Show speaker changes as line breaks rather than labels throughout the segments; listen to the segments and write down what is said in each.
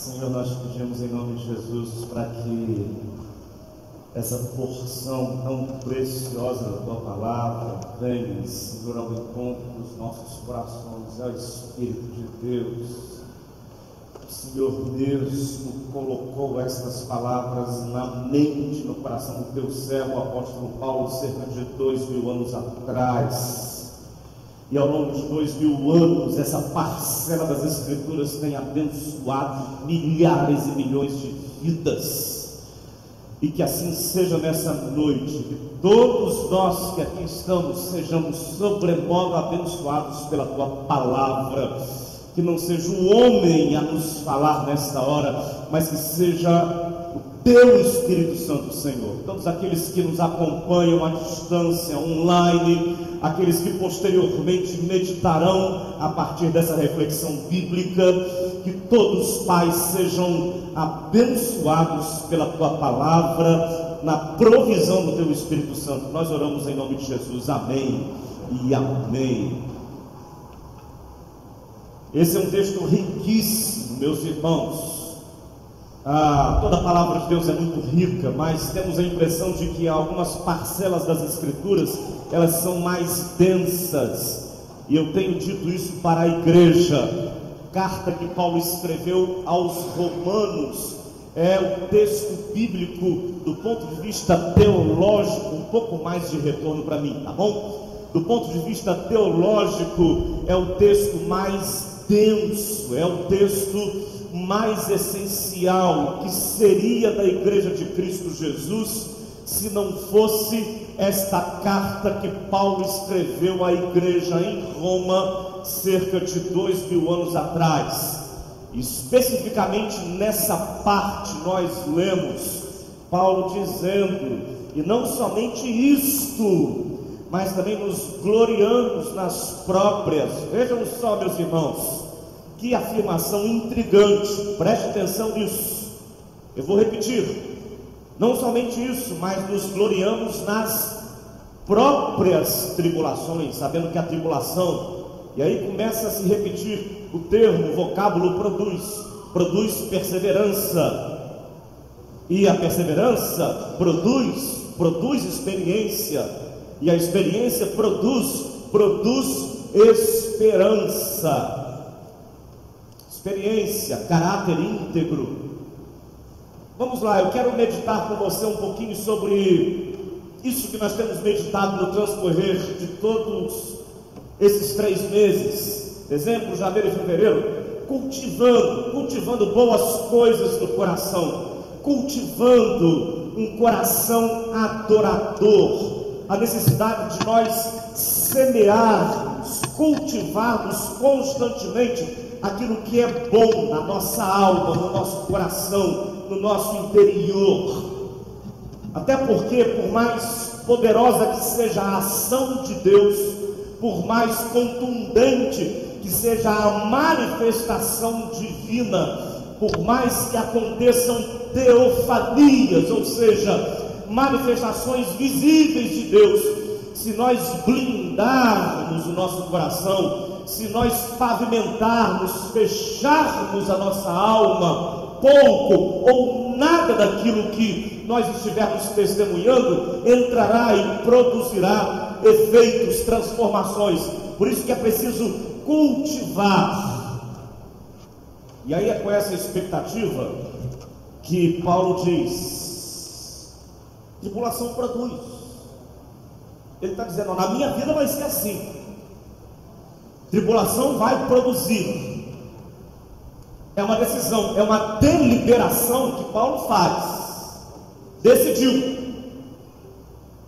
Senhor, nós pedimos em nome de Jesus para que essa porção tão preciosa da Tua Palavra venha, Senhor, ao encontro dos nossos corações, ao Espírito de Deus. O Senhor mesmo colocou estas palavras na mente, no coração do Teu servo, o apóstolo Paulo, cerca de 2000 anos atrás. E ao longo de 2000 anos, essa parcela das Escrituras tem abençoado milhares e milhões de vidas. E que assim seja nessa noite, que todos nós que aqui estamos sejamos sobremodo abençoados pela Tua Palavra. Que não seja o homem a nos falar nesta hora, mas que seja o Teu Espírito Santo, Senhor. Todos aqueles que nos acompanham à distância, online, aqueles que posteriormente meditarão a partir dessa reflexão bíblica, que todos, Pai, sejam abençoados pela Tua Palavra, na provisão do Teu Espírito Santo. Nós oramos em nome de Jesus, amém e amém. Esse é um texto riquíssimo, meus irmãos. Toda a palavra de Deus é muito rica, mas temos a impressão de que algumas parcelas das Escrituras, elas são mais densas, e eu tenho dito isso para a igreja. Carta que Paulo escreveu aos Romanos é o texto bíblico, do ponto de vista teológico, um pouco mais de retorno para mim, tá bom? Do ponto de vista teológico, é o texto mais denso, é o texto mais essencial que seria da igreja de Cristo Jesus, se não fosse esta carta que Paulo escreveu à igreja em Roma, cerca de 2000 anos atrás. Especificamente nessa parte nós lemos Paulo dizendo, e não somente isto, mas também nos gloriamos nas próprias. Vejam só, meus irmãos, que afirmação intrigante, preste atenção nisso. Eu vou repetir, não somente isso, mas nos gloriamos nas próprias tribulações, sabendo que a tribulação, e aí começa a se repetir o termo, o vocábulo produz perseverança, e a perseverança produz experiência, e a experiência produz esperança. Experiência, caráter íntegro. Vamos lá, eu quero meditar com você um pouquinho sobre isso que nós temos meditado no transcorrer de todos esses 3 meses, dezembro, janeiro e fevereiro, cultivando boas coisas no coração, cultivando um coração adorador, a necessidade de nós semearmos, cultivarmos constantemente aquilo que é bom na nossa alma, no nosso coração, no nosso interior. Até porque, por mais poderosa que seja a ação de Deus, por mais contundente que seja a manifestação divina, por mais que aconteçam teofanias, ou seja, manifestações visíveis de Deus, se nós blindarmos o nosso coração, se nós pavimentarmos, fecharmos a nossa alma, pouco ou nada daquilo que nós estivermos testemunhando entrará e produzirá efeitos, transformações. Por isso que é preciso cultivar. E aí é com essa expectativa que Paulo diz: tribulação produz. Ele está dizendo, na minha vida vai ser assim. Tribulação vai produzir. É uma decisão, é uma deliberação que Paulo faz.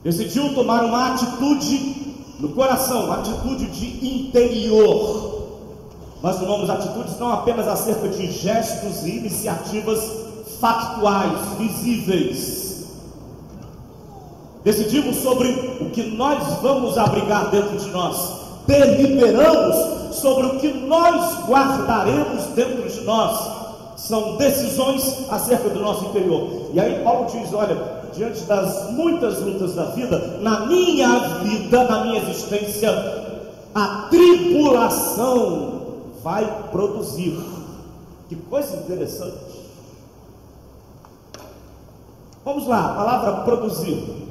Decidiu tomar uma atitude no coração, uma atitude de interior. Nós tomamos atitudes não apenas acerca de gestos e iniciativas factuais, visíveis. Decidimos sobre o que nós vamos abrigar dentro de nós. Deliberamos sobre o que nós guardaremos dentro de nós. São decisões acerca do nosso interior. E aí Paulo diz, olha, diante das muitas lutas da vida, na minha existência, a tribulação vai produzir. Que coisa interessante. Vamos lá, a palavra produzir.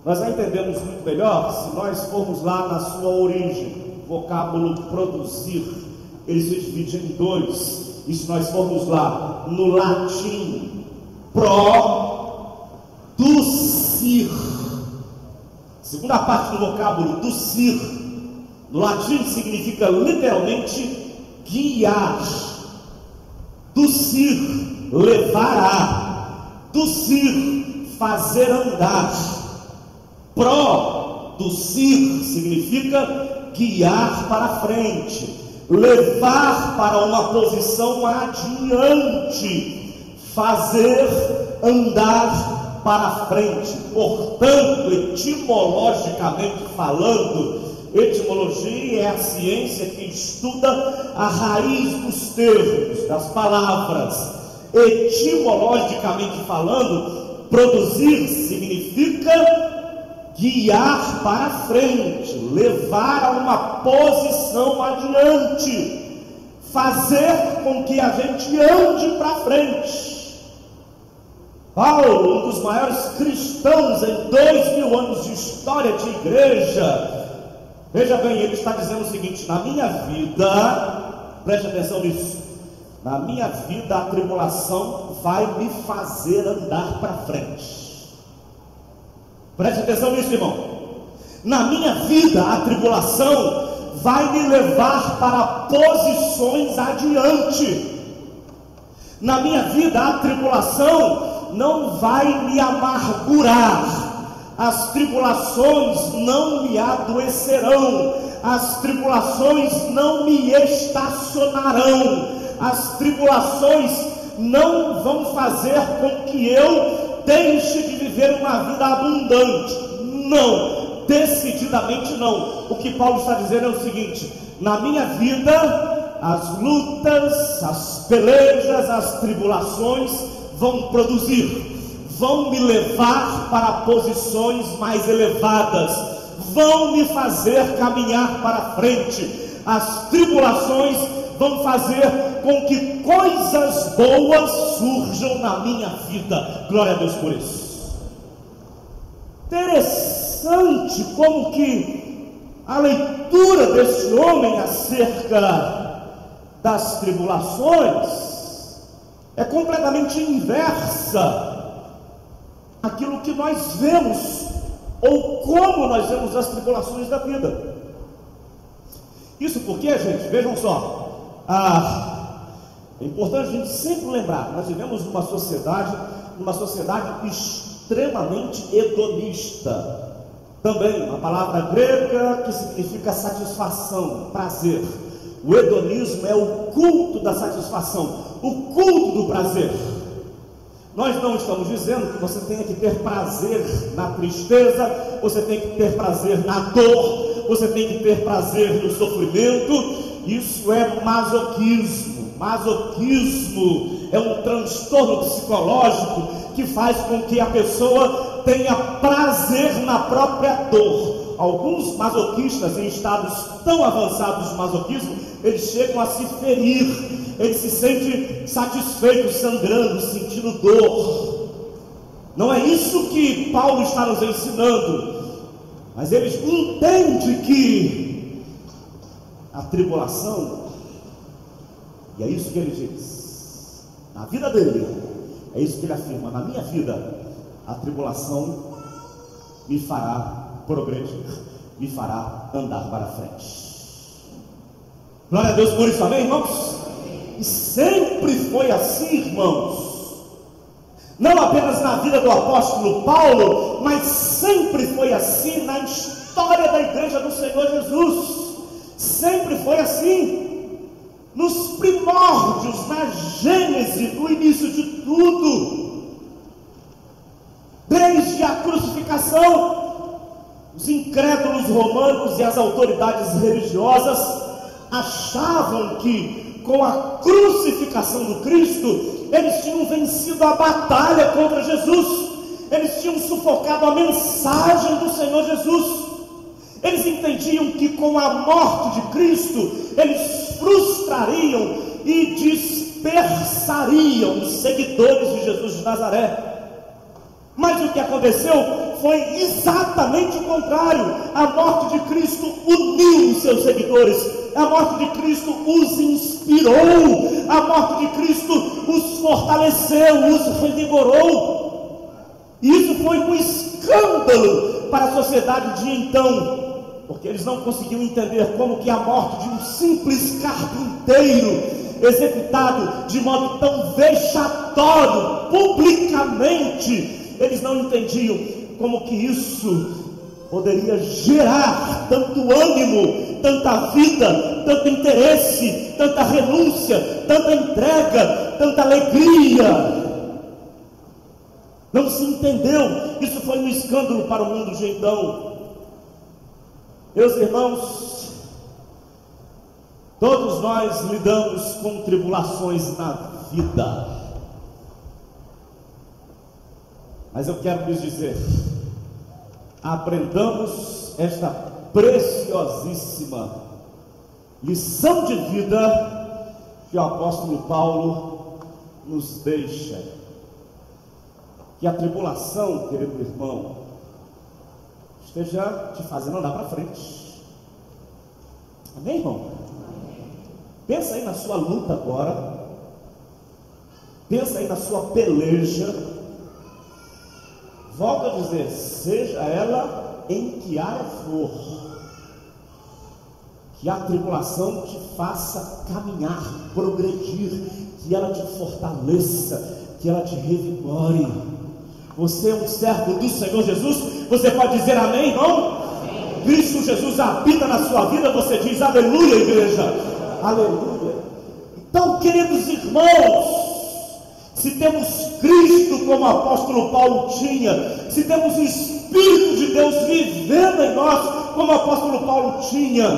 Nós a entendemos muito melhor se nós formos lá na sua origem. O vocábulo produzir, ele se divide em dois. E se nós formos lá no latim, producir, segunda parte do vocábulo, docir, no latim significa literalmente guiar. Docir, levar a. Docir, fazer andar. Producir significa guiar para frente, levar para uma posição adiante, fazer andar para frente. Portanto, etimologicamente falando, etimologia é a ciência que estuda a raiz dos termos, das palavras. Etimologicamente falando, produzir significa guiar para frente, levar a uma posição adiante, fazer com que a gente ande para frente. Paulo, um dos maiores cristãos em 2000 anos de história de igreja, veja bem, ele está dizendo o seguinte: na minha vida, preste atenção nisso, na minha vida a tribulação vai me fazer andar para frente. Preste atenção nisso, irmão. Na minha vida a tribulação vai me levar para posições adiante. Na minha vida a tribulação não vai me amargurar. As tribulações não me adoecerão. As tribulações não me estacionarão. As tribulações não vão fazer com que eu deixe de viver uma vida abundante. Não, decididamente não. O que Paulo está dizendo é o seguinte: na minha vida, as lutas, as pelejas, as tribulações vão produzir, vão me levar para posições mais elevadas, vão me fazer caminhar para frente. As tribulações vão fazer com que coisas boas surjam na minha vida. Glória a Deus por isso. Interessante como que a leitura desse homem acerca das tribulações é completamente inversa àquilo que nós vemos, ou como nós vemos as tribulações da vida. Isso porque, gente, vejam só, é importante a gente sempre lembrar, nós vivemos numa sociedade extremamente hedonista. Também uma palavra grega que significa satisfação, prazer. O hedonismo é o culto da satisfação, o culto do prazer. Nós não estamos dizendo que você tenha que ter prazer na tristeza, você tem que ter prazer na dor, você tem que ter prazer no sofrimento. Isso é masoquismo. Masoquismo é um transtorno psicológico que faz com que a pessoa tenha prazer na própria dor. Alguns masoquistas em estados tão avançados de masoquismo, eles chegam a se ferir, eles se sentem satisfeitos, sangrando, sentindo dor. Não é isso que Paulo está nos ensinando, mas eles entendem que a tribulação, e é isso que ele diz, na vida dele, é isso que ele afirma: na minha vida, a tribulação me fará progredir, me fará andar para frente. Glória a Deus por isso, amém, irmãos? E sempre foi assim, irmãos. Não apenas na vida do apóstolo Paulo, mas sempre foi assim na história da igreja do Senhor Jesus. Sempre foi assim, nos primórdios, na gênese, no início de tudo. Desde a crucificação, os incrédulos romanos e as autoridades religiosas achavam que com a crucificação do Cristo, eles tinham vencido a batalha contra Jesus, eles tinham sufocado a mensagem do Senhor Jesus. Eles entendiam que com a morte de Cristo, eles frustrariam e dispersariam fracassariam os seguidores de Jesus de Nazaré. Mas o que aconteceu foi exatamente o contrário. A morte de Cristo uniu os seus seguidores. A morte de Cristo os inspirou. A morte de Cristo os fortaleceu, os revigorou. E isso foi um escândalo para a sociedade de então, porque eles não conseguiam entender como que a morte de um simples carpinteiro, executado de modo tão vexatório, publicamente, eles não entendiam como que isso poderia gerar tanto ânimo, tanta vida, tanto interesse, tanta renúncia, tanta entrega, tanta alegria. Não se entendeu. Isso foi um escândalo para o mundo de então. Meus irmãos, todos nós lidamos com tribulações na vida, mas eu quero lhes dizer, aprendamos esta preciosíssima lição de vida que o apóstolo Paulo nos deixa, que a tribulação, querido irmão, esteja te fazendo andar para frente. Amém, irmão? Pensa aí na sua luta agora, pensa aí na sua peleja. Volto a dizer, seja ela em que área for, que a tribulação te faça caminhar, progredir, que ela te fortaleça, que ela te revigore. Você é um servo do Senhor Jesus, você pode dizer amém, irmão? Amém. Cristo Jesus habita na sua vida, você diz aleluia, igreja, aleluia. Então, queridos irmãos, se temos Cristo como o apóstolo Paulo tinha, se temos o Espírito de Deus vivendo em nós como o apóstolo Paulo tinha,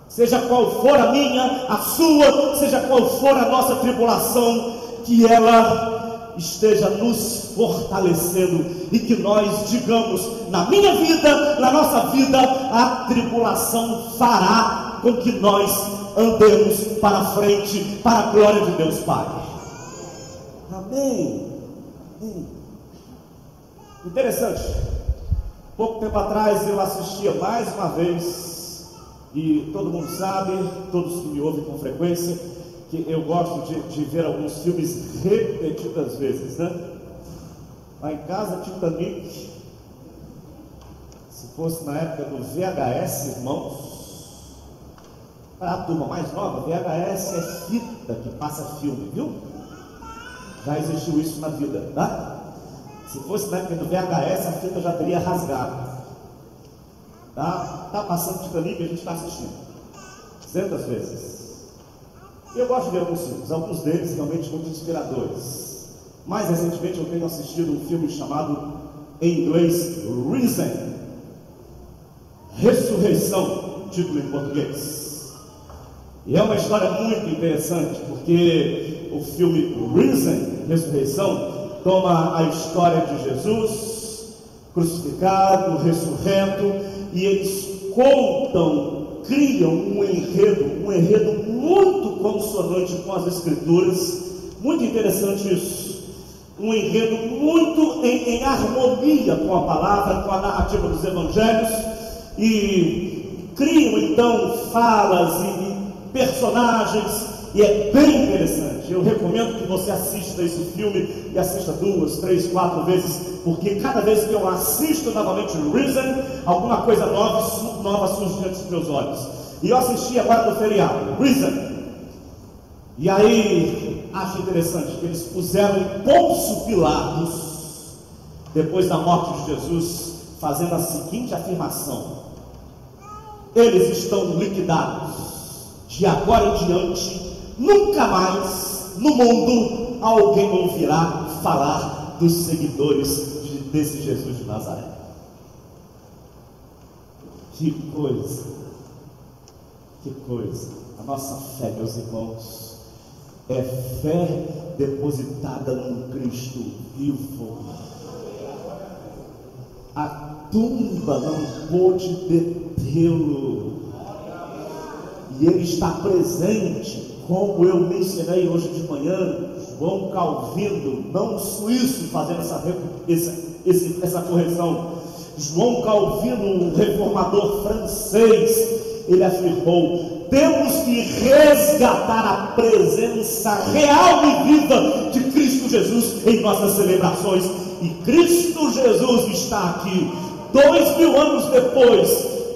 seja qual for a minha, a sua, seja qual for a nossa tribulação, que ela esteja nos fortalecendo e que nós digamos, na minha vida, na nossa vida, a tribulação fará com que nós andemos para frente, para a glória de Deus Pai. Amém. Amém. Interessante, pouco tempo atrás eu assistia mais uma vez, e todo mundo sabe, todos que me ouvem com frequência, que eu gosto de ver alguns filmes repetidas vezes, né? Lá em casa, Titanic, se fosse na época do VHS, irmãos, para a turma mais nova, VHS é fita que passa filme, viu? Já existiu isso na vida, tá? Se fosse na época do VHS, a fita já teria rasgado. Tá passando Titanic e a gente está assistindo 200 vezes. Eu gosto de ver alguns filmes, alguns deles realmente muito inspiradores. Mais recentemente eu tenho assistido um filme chamado, em inglês, Risen, Ressurreição, título em português. E é uma história muito interessante, porque o filme Risen, Ressurreição, toma a história de Jesus crucificado, ressurreto, e eles criam um enredo muito consonante com as Escrituras. Muito interessante isso. Um enredo muito em harmonia com a palavra, com a narrativa dos Evangelhos, e criam então falas e personagens, e é bem interessante. Eu recomendo que você assista esse filme, e assista 2, 3, 4 vezes, porque cada vez que eu assisto novamente Risen, alguma coisa nova surge diante dos meus olhos. E eu assisti agora no feriado, Risen. E aí, acho interessante que eles puseram Pôncio Pilatos, depois da morte de Jesus, fazendo a seguinte afirmação: eles estão liquidados, de agora em diante, nunca mais no mundo alguém ouvirá falar dos seguidores desse Jesus de Nazaré. Que coisa, que coisa. A nossa fé, meus irmãos, é fé depositada num Cristo vivo. A tumba não pôde detê-lo, e ele está presente como eu mencionei hoje de manhã, João Calvino, não um suíço fazendo essa correção, João Calvino, um reformador francês, ele afirmou: temos que resgatar a presença real e viva de Cristo Jesus em nossas celebrações. E Cristo Jesus está aqui, 2000 anos depois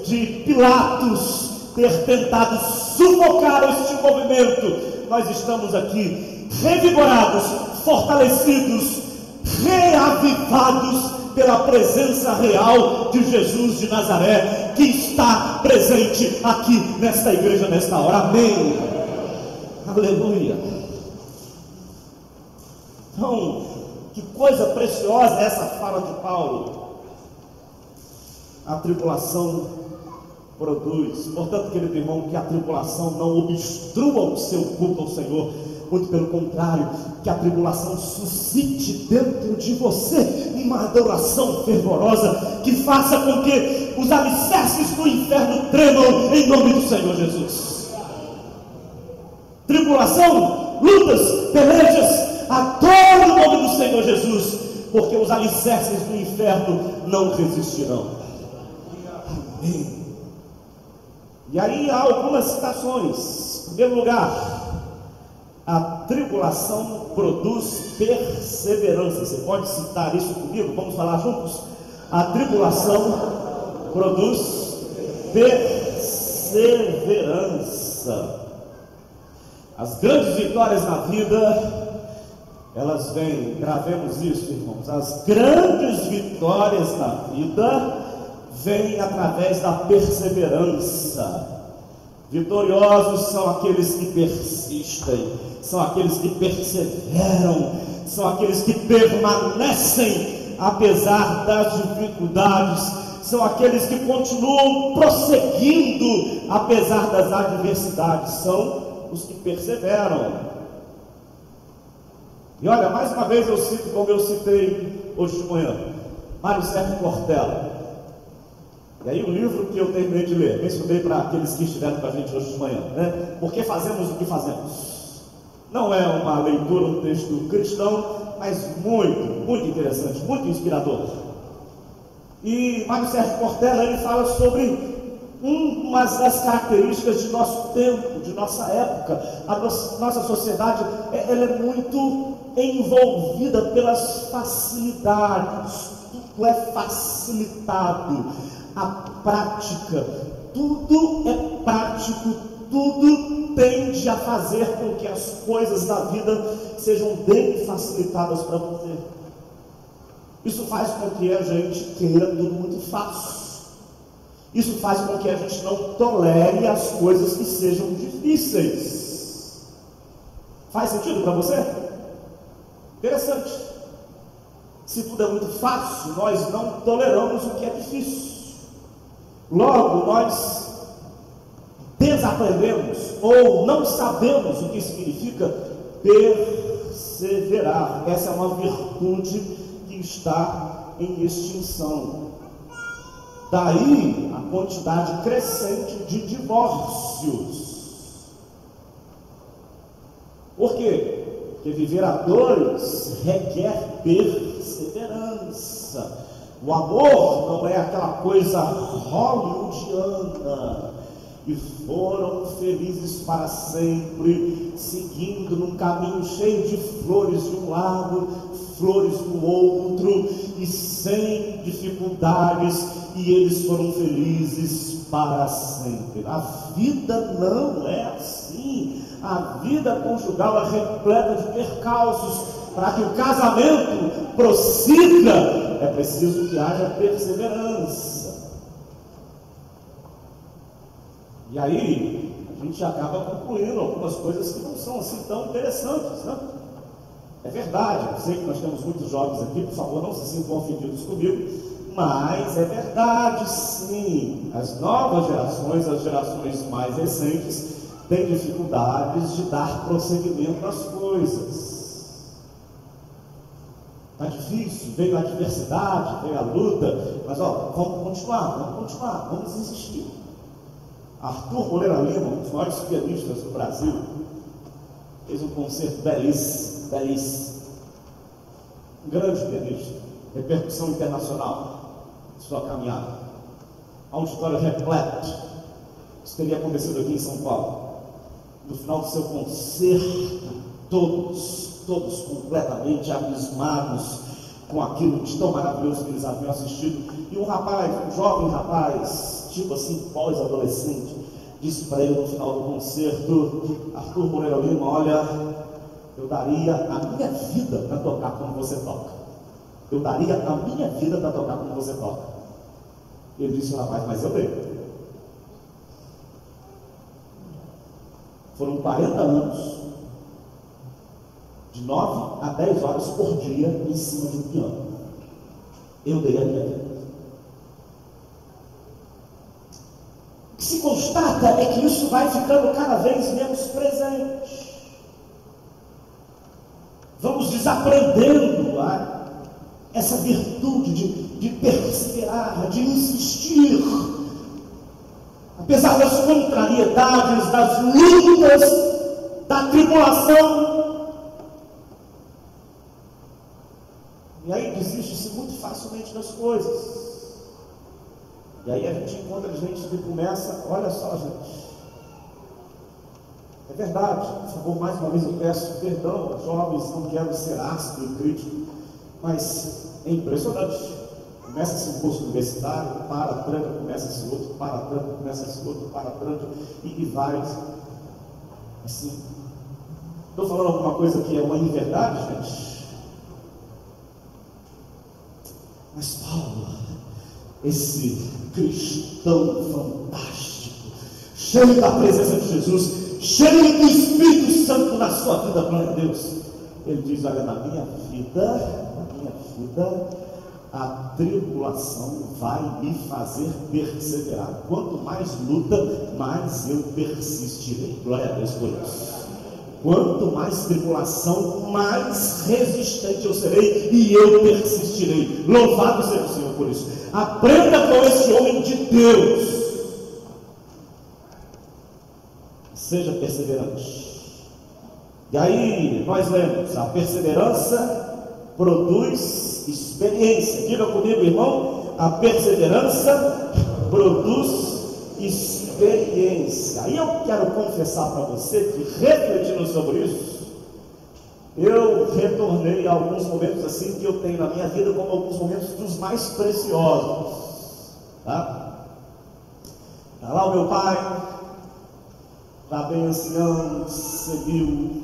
de Pilatos ter tentado sufocar este movimento. Nós estamos aqui revigorados, fortalecidos, reavivados pela presença real de Jesus de Nazaré, que está presente aqui nesta igreja, nesta hora. Amém. Aleluia. Então, que coisa preciosa é essa fala de Paulo. A tribulação produz, portanto, querido irmão, que a tribulação não obstrua o seu culto ao Senhor, muito pelo contrário, que a tribulação suscite dentro de você uma adoração fervorosa, que faça com que os alicerces do inferno tremam em nome do Senhor Jesus. Tribulação, lutas, pelejas, adore o nome do Senhor Jesus, porque os alicerces do inferno não resistirão. Amém. E aí há algumas citações. Em primeiro lugar, a tribulação produz perseverança. Você pode citar isso comigo? Vamos falar juntos? A tribulação produz perseverança. As grandes vitórias na vida, elas vêm, gravemos isso, irmãos. As grandes vitórias na vida vêm através da perseverança. Vitoriosos são aqueles que persistem, são aqueles que perseveram, são aqueles que permanecem apesar das dificuldades, são aqueles que continuam prosseguindo apesar das adversidades, são os que perseveram. E olha, mais uma vez eu cito, como eu citei hoje de manhã, Mário Sérgio Cortella. E aí o livro que eu terminei de ler, mencionei para aqueles que estiveram com a gente hoje de manhã, né? Por que fazemos o que fazemos? Não é uma leitura, um texto cristão, mas muito interessante, muito inspirador. E Mário Sérgio Cortella, ele fala sobre uma das características de nosso tempo, de nossa época. A nossa sociedade, ela é muito envolvida pelas facilidades, tudo é facilitado. A prática, tudo é prático, tudo tende a fazer com que as coisas da vida sejam bem facilitadas para você. Isso faz com que a gente queira tudo muito fácil. Isso faz com que a gente não tolere as coisas que sejam difíceis. Faz sentido para você? Interessante. Se tudo é muito fácil, nós não toleramos o que é difícil. Logo, nós desaprendemos ou não sabemos o que significa perseverar. Essa é uma virtude que está em extinção. Daí a quantidade crescente de divórcios. Por quê? Porque viver a dois requer perseverança. O amor não é aquela coisa hollywoodiana. E foram felizes para sempre, seguindo num caminho cheio de flores de um lado, flores do outro, e sem dificuldades, e eles foram felizes para sempre. A vida não é assim. A vida conjugal é repleta de percalços. Para que o casamento prossiga, é preciso que haja perseverança. E aí, a gente acaba concluindo algumas coisas que não são assim tão interessantes, né? É verdade, eu sei que nós temos muitos jovens aqui, por favor, não se sintam ofendidos comigo, mas é verdade sim, as novas gerações, as gerações mais recentes, têm dificuldades de dar prosseguimento às coisas. Está difícil, veio a adversidade, veio a luta, mas vamos continuar, vamos insistir. Arthur Moreira Lima, um dos maiores pianistas do Brasil, fez um concerto belíssimo, belíssimo. Um grande pianista, repercussão internacional, sua caminhada. Auditório repleto. Isso teria acontecido aqui em São Paulo. No final do seu concerto, todos completamente abismados com aquilo de tão maravilhoso que eles haviam assistido. E um rapaz, um jovem rapaz, tipo assim, pós-adolescente, disse para ele no final do concerto: Arthur Moreira Lima, olha, eu daria a minha vida para tocar como você toca. Eu daria a minha vida para tocar como você toca. Ele disse: rapaz, mas eu dei. Foram 40 anos, de 9 a 10 horas por dia, em cima de um piano. Eu dei a minha vida. O que se constata é que isso vai ficando cada vez menos presente. Vamos desaprendendo essa virtude de perseverar, de insistir. Apesar das contrariedades, das lutas, da tribulação. E aí desiste-se muito facilmente das coisas. E aí a gente encontra gente que começa, olha só, gente. É verdade, por favor, mais uma vez eu peço perdão aos jovens, não quero ser ácido e crítico, mas é impressionante. Começa-se um curso universitário, para, tranca, começa-se outro, para, tranca, começa-se outro, para, tranca, e vai assim. Estou falando alguma coisa que é uma inverdade, gente? Mas Paulo, esse cristão fantástico, cheio da presença de Jesus, cheio do Espírito Santo na sua vida, glória a Deus, ele diz: olha, na minha vida, a tribulação vai me fazer perseverar. Quanto mais luta, mais eu persistirei. Glória a Deus por isso. Quanto mais tribulação, mais resistente eu serei e eu persistirei. Louvado seja o Senhor por isso. Aprenda com esse homem de Deus. Seja perseverante. E aí nós lemos: a perseverança produz experiência. Diga comigo, irmão: a perseverança produz experiência. Aí eu quero confessar para você que, refletindo sobre isso, eu retornei a alguns momentos assim que eu tenho na minha vida como alguns momentos dos mais preciosos. Tá lá o meu pai, já bem ancião, senil,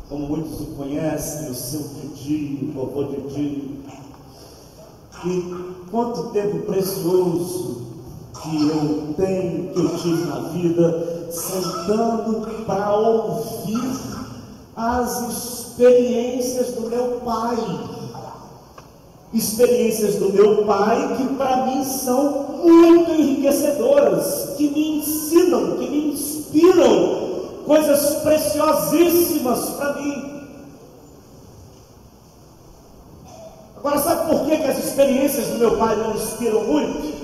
como muitos o conhecem, o seu Didi, o vovô Didi. E quanto tempo precioso que eu tenho, que eu tive na vida, sentando para ouvir as experiências do meu pai. Experiências do meu pai que para mim são muito enriquecedoras, que me ensinam, que me inspiram coisas preciosíssimas para mim. Agora, sabe por que as experiências do meu pai não inspiram muito?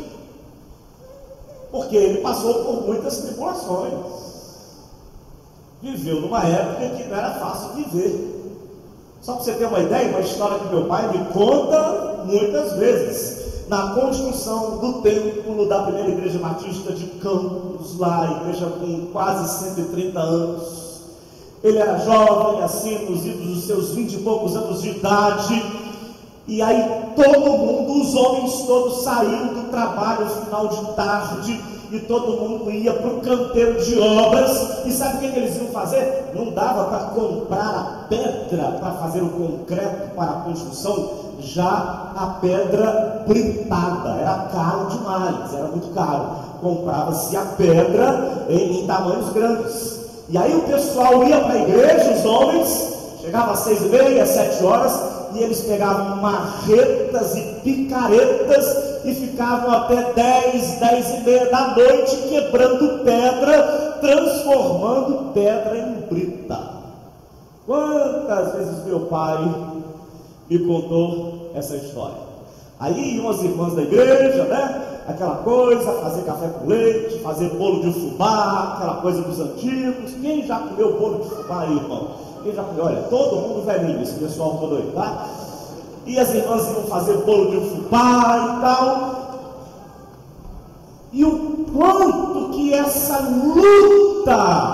Porque ele passou por muitas tribulações. Viveu numa época que não era fácil viver. Só para você ter uma ideia, uma história que meu pai me conta muitas vezes. Na construção do templo da primeira igreja batista de Campos, lá, a igreja com quase 130 anos. Ele era jovem, assim, nos idos dos seus 20 e poucos anos de idade. E aí todo mundo, os homens todos saíram do trabalho final de tarde, e todo mundo ia para o canteiro de obras. E sabe o que eles iam fazer? Não dava para comprar a pedra para fazer o concreto para a construção, já a pedra britada, era caro demais, era muito caro. Comprava-se a pedra em tamanhos grandes. E aí o pessoal ia para a igreja, os homens, chegava às 6h30, 7 horas, e eles pegavam marretas e picaretas e ficavam até 10h30 da noite quebrando pedra, transformando pedra em brita. Quantas vezes meu pai me contou essa história? Aí iam as irmãs da igreja, né? aquela coisa, fazer café com leite, fazer bolo de fubá, aquela coisa dos antigos. Quem já comeu bolo de fubá aí, irmão? Quem já comeu? Olha, todo mundo velhinho, esse pessoal todo aí, tá? E as irmãs iam fazer bolo de fubá e tal. E o quanto que essa luta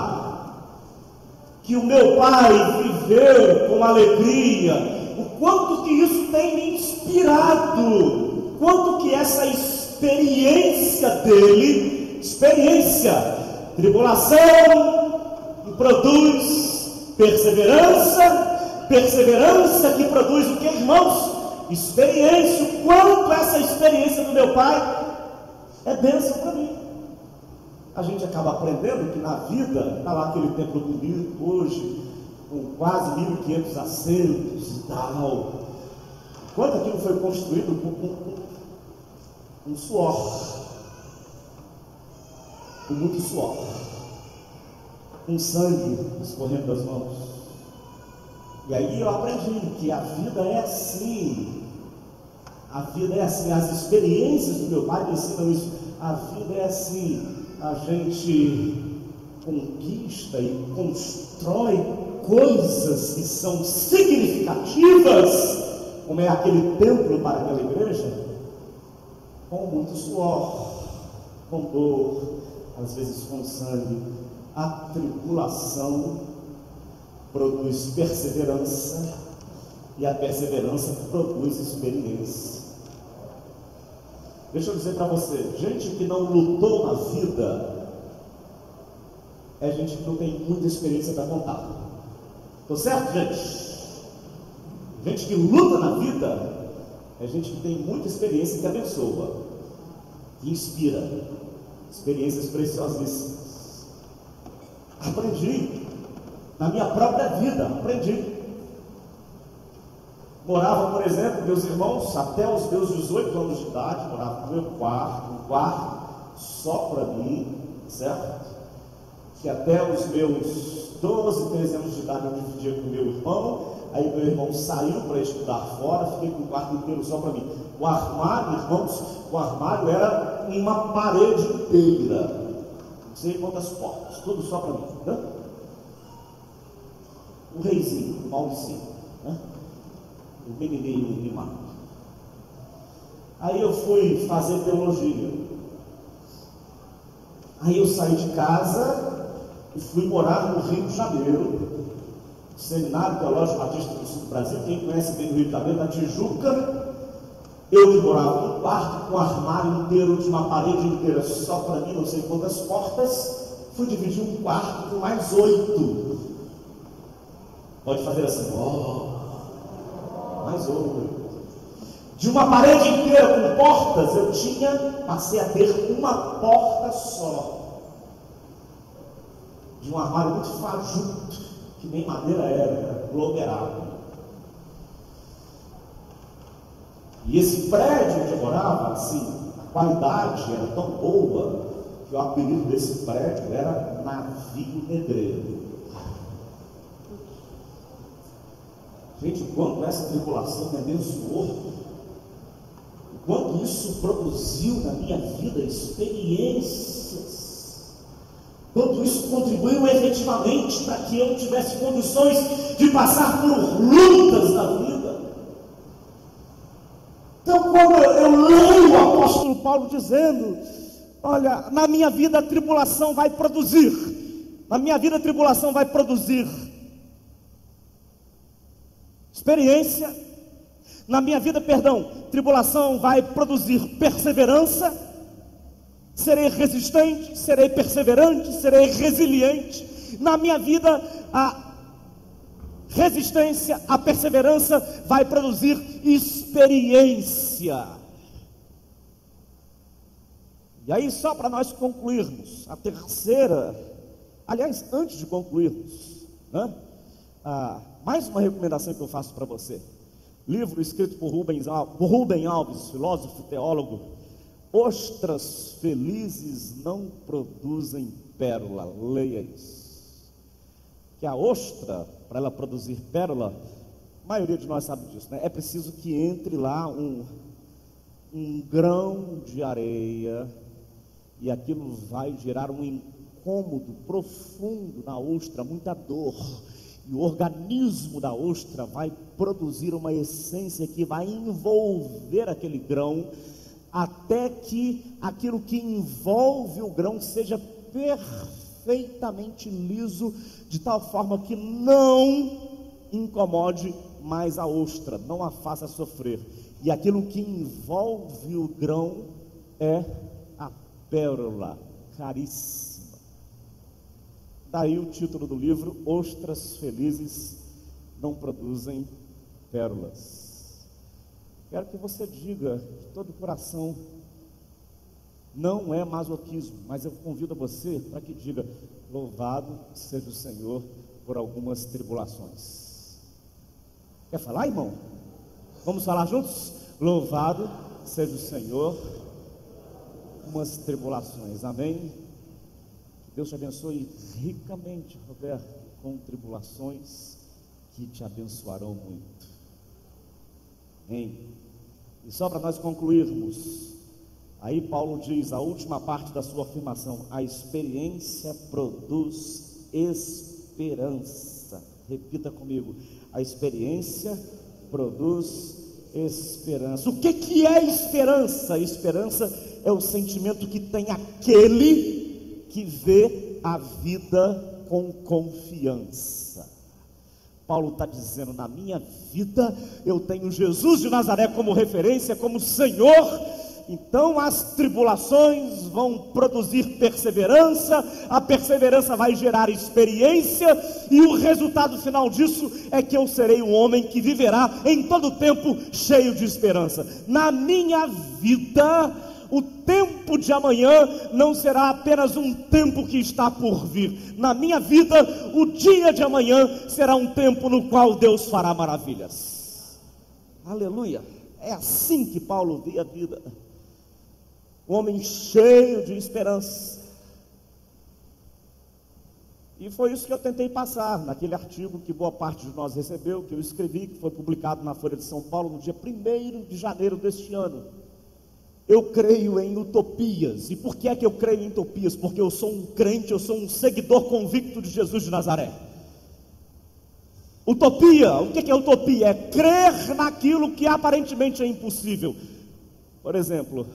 que o meu pai viveu com alegria, o quanto que isso tem me inspirado, quanto que essa experiência dele, tribulação, que produz perseverança, perseverança que produz o que, irmãos? Experiência. O quanto essa experiência do meu pai é bênção para mim. A gente acaba aprendendo que na vida, está lá aquele templo bonito hoje, com quase 1.500 assentos e tal. Quanto aquilo foi construído com suor, com muito suor, com sangue escorrendo das mãos. E aí eu aprendi que a vida é assim. A vida é assim. As experiências do meu pai me ensinam isso. A vida é assim. A gente conquista e constrói coisas que são significativas, como é aquele templo para aquela igreja, com muito suor, com dor, às vezes com sangue. A tribulação produz perseverança, e a perseverança produz experiência. Deixa eu dizer para você, gente que não lutou na vida é gente que não tem muita experiência para contar. Estou certo, gente? Gente que luta na vida é gente que tem muita experiência, que abençoa, que inspira, experiências preciosíssimas. Aprendi na minha própria vida, aprendi. Morava, por exemplo, meus irmãos, até os meus 18 anos de idade, morava no meu quarto, um quarto só para mim, certo? Que até os meus 12, 13 anos de idade eu dividia com meu irmão. Aí meu irmão saiu para estudar fora, fiquei com o quarto inteiro só para mim. O armário, irmãos, o armário era uma parede inteira, não sei quantas portas, tudo só para mim, né? O reizinho, o Mauricinho, né? O menininho mimado. Aí eu fui fazer teologia. Aí eu saí de casa e fui morar no Rio de Janeiro, Seminário Teológico Batista do Sul do Brasil. Quem conhece bem o Rio de Janeiro, na Tijuca. Eu que morava num quarto com um armário inteiro, de uma parede inteira só para mim, não sei quantas portas. Fui dividir um quarto com mais 8. Pode fazer assim, mais 8. De uma parede inteira com portas, passei a ter uma porta só. De um armário muito fajuto, que nem madeira era aglomerado. E esse prédio onde eu morava, assim, a qualidade era tão boa, que o apelido desse prédio era Navio Negreiro. Gente, o quanto essa tribulação me abençoou, o quanto isso produziu na minha vida experiências, quanto isso contribuiu efetivamente para que eu tivesse condições de passar por lutas na vida. Então, quando eu leio o apóstolo Paulo dizendo, olha, na minha vida a tribulação vai produzir, na minha vida a tribulação vai produzir experiência, na minha vida, tribulação vai produzir perseverança, serei resistente, serei perseverante, serei resiliente. Na minha vida, a resistência, a perseverança vai produzir experiência. E aí, só para nós concluirmos, a terceira, aliás, antes de concluirmos, né? Mais uma recomendação que eu faço para você. Livro escrito por Rubem Alves, filósofo, teólogo. Ostras felizes não produzem pérola. Leia isso. Que a ostra, para ela produzir pérola, a maioria de nós sabe disso, né? É preciso que entre lá um um grão de areia, e aquilo vai gerar um incômodo profundo na ostra, muita dor, e o organismo da ostra vai produzir uma essência que vai envolver aquele grão, até que aquilo que envolve o grão seja perfeitamente liso, de tal forma que não incomode mais a ostra, não a faça sofrer. E aquilo que envolve o grão é a pérola caríssima. Daí o título do livro: Ostras felizes não produzem pérolas. Quero que você diga de todo o coração, não é masoquismo, mas eu convido você para que diga: louvado seja o Senhor por algumas tribulações. Quer falar, irmão? Vamos falar juntos? Louvado seja o Senhor por algumas tribulações. Amém? Que Deus te abençoe ricamente, Roberto, com tribulações que te abençoarão muito. Amém? E só para nós concluirmos, aí Paulo diz, a última parte da sua afirmação: a experiência produz esperança. Repita comigo: a experiência produz esperança. O que é esperança? Esperança é o sentimento que tem aquele que vê a vida com confiança. Paulo está dizendo: na minha vida eu tenho Jesus de Nazaré como referência, como Senhor. Então as tribulações vão produzir perseverança, a perseverança vai gerar experiência, e o resultado final disso é que eu serei um homem que viverá em todo o tempo cheio de esperança. Na minha vida, o tempo de amanhã não será apenas um tempo que está por vir. Na minha vida, o dia de amanhã será um tempo no qual Deus fará maravilhas. Aleluia! É assim que Paulo vê a vida. Um homem cheio de esperança. E foi isso que eu tentei passar naquele artigo que boa parte de nós recebeu, que eu escrevi, que foi publicado na Folha de São Paulo no dia 1º de janeiro deste ano. Eu creio em utopias. E por que é que eu creio em utopias? Porque eu sou um crente, eu sou um seguidor convicto de Jesus de Nazaré. Utopia, o que é utopia? É crer naquilo que aparentemente é impossível. Por exemplo,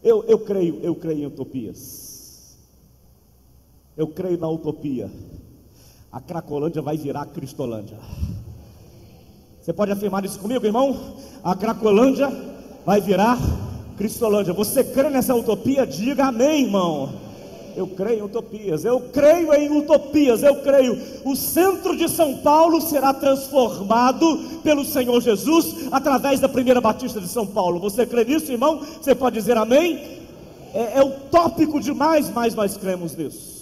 eu creio em utopias. Eu creio na utopia. A Cracolândia vai virar Cristolândia. Você pode afirmar isso comigo, irmão? A Cracolândia vai virar Cristolândia. Você crê nessa utopia? Diga amém, irmão. Eu creio em utopias. Eu creio em utopias. Eu creio. O centro de São Paulo será transformado pelo Senhor Jesus através da Primeira Batista de São Paulo. Você crê nisso, irmão? Você pode dizer amém? É utópico demais, mas nós cremos nisso.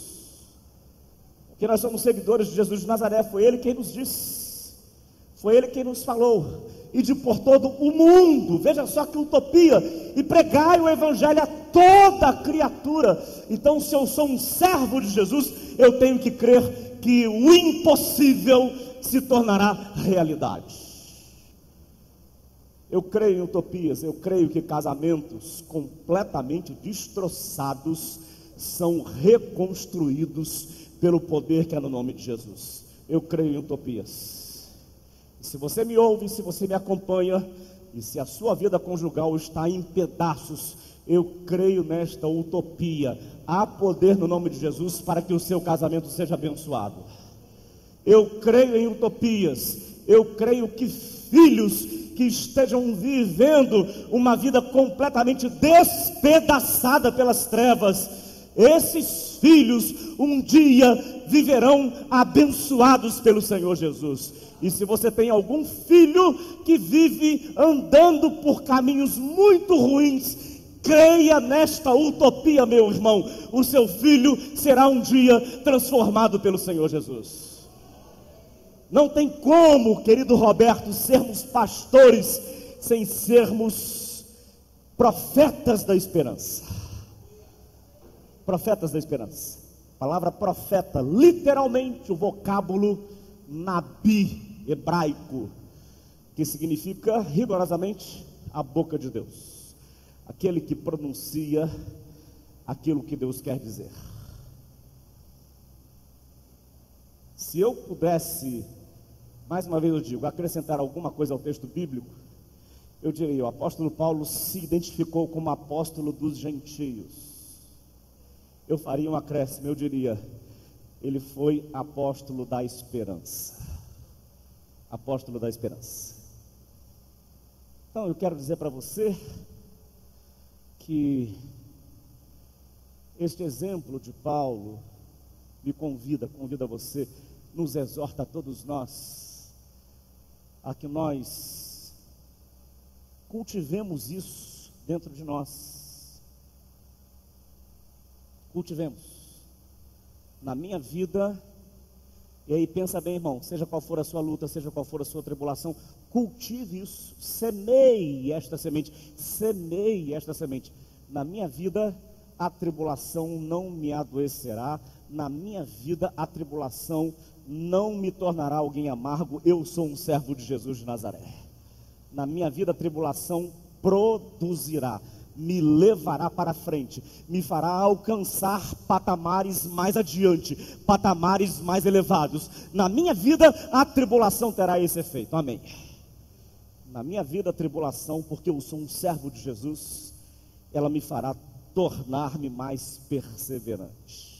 Porque nós somos seguidores de Jesus de Nazaré. Foi Ele quem nos disse. Foi Ele quem nos falou. E de por todo o mundo, veja só que utopia, e pregai o evangelho a toda criatura. Então, se eu sou um servo de Jesus, eu tenho que crer que o impossível se tornará realidade. Eu creio em utopias. Eu creio que casamentos completamente destroçados são reconstruídos pelo poder que é no nome de Jesus. Eu creio em utopias. Se você me ouve, se você me acompanha, e se a sua vida conjugal está em pedaços, eu creio nesta utopia. Há poder no nome de Jesus para que o seu casamento seja abençoado. Eu creio em utopias. Eu creio que filhos que estejam vivendo uma vida completamente despedaçada pelas trevas, esses filhos um dia viverão abençoados pelo Senhor Jesus. E se você tem algum filho que vive andando por caminhos muito ruins, creia nesta utopia, meu irmão. O seu filho será um dia transformado pelo Senhor Jesus. Não tem como, querido Roberto, sermos pastores sem sermos profetas da esperança. Profetas da esperança. A palavra profeta, literalmente o vocábulo nabi, hebraico, que significa rigorosamente a boca de Deus. aquele que pronuncia aquilo que Deus quer dizer. Se eu pudesse, mais uma vez eu digo, acrescentar alguma coisa ao texto bíblico, eu diria: o apóstolo Paulo se identificou como apóstolo dos gentios. Eu faria um acréscimo, eu diria: ele foi apóstolo da esperança. Apóstolo da esperança. Então eu quero dizer para você que este exemplo de Paulo me convida você, nos exorta a todos nós, a que nós cultivemos isso dentro de nós. Cultivemos. Na minha vida, e aí pensa bem, irmão, seja qual for a sua luta, seja qual for a sua tribulação, cultive isso, semeie esta semente, Na minha vida, a tribulação não me adoecerá, na minha vida a tribulação não me tornará alguém amargo, eu sou um servo de Jesus de Nazaré. Na minha vida a tribulação produzirá, me levará para frente, me fará alcançar patamares mais adiante, patamares mais elevados. Na minha vida a tribulação terá esse efeito, amém. Na minha vida a tribulação, porque eu sou um servo de Jesus, ela me fará tornar-me mais perseverante.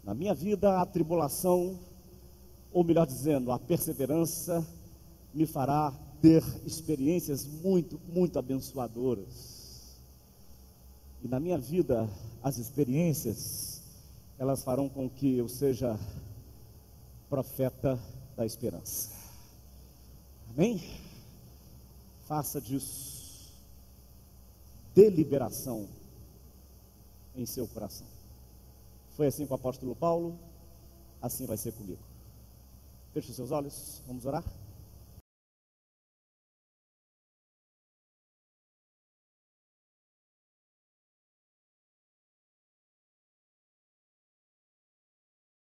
Na minha vida a tribulação, ou melhor dizendo, a perseverança me fará ter experiências muito, muito abençoadoras. E na minha vida as experiências, elas farão com que eu seja profeta da esperança. Amém? Faça disso deliberação em seu coração. Foi assim com o apóstolo Paulo, assim vai ser comigo. Feche os seus olhos, vamos orar.